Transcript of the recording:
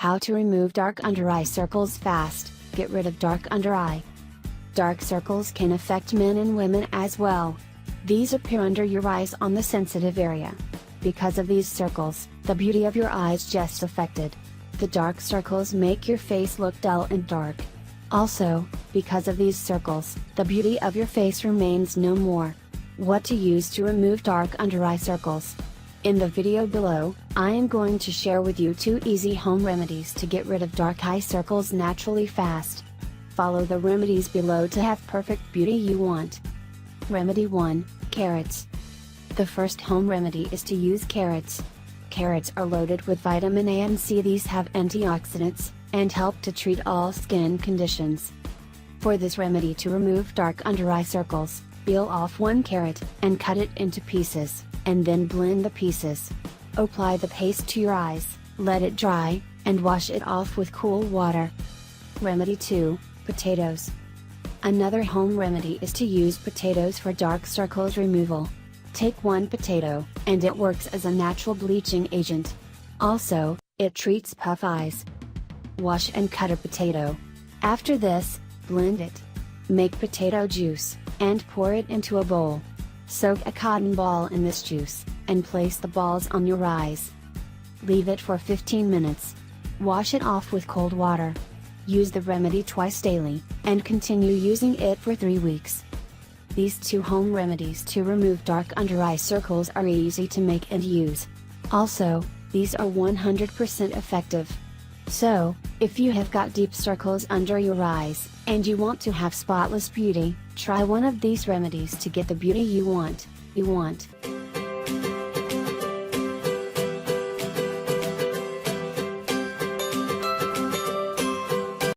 How to remove dark under eye circles fast. Get rid of dark under eye. Dark circles can affect men and women as well. These appear under your eyes on the sensitive area. Because of these circles, the beauty of your eyes just affected. The dark circles make your face look dull and dark. Also, because of these circles, the beauty of your face remains no more. What to use to remove dark under eye circles? In the video below, I am going to share with you 2 easy home remedies to get rid of dark eye circles naturally fast. Follow the remedies below to have perfect beauty you want. Remedy 1, Carrots. The first home remedy is to use carrots. Carrots are loaded with vitamin A and C. These have antioxidants, and help to treat all skin conditions. For this remedy to remove dark under eye circles, peel off 1 carrot, and cut it into pieces, and then blend the pieces. Apply the paste to your eyes, let it dry, and wash it off with cool water. Remedy 2, Potatoes. Another home remedy is to use potatoes for dark circles removal. Take 1 potato, and it works as a natural bleaching agent. Also, it treats puff eyes. Wash and cut a potato. After this, blend it. Make potato juice, and pour it into a bowl. Soak a cotton ball in this juice, and place the balls on your eyes. Leave it for 15 minutes. Wash it off with cold water. Use the remedy twice daily, and continue using it for 3 weeks. These 2 home remedies to remove dark under eye circles are easy to make and use. Also, these are 100% effective. So, if you have got deep circles under your eyes, and you want to have spotless beauty, try one of these remedies to get the beauty you want.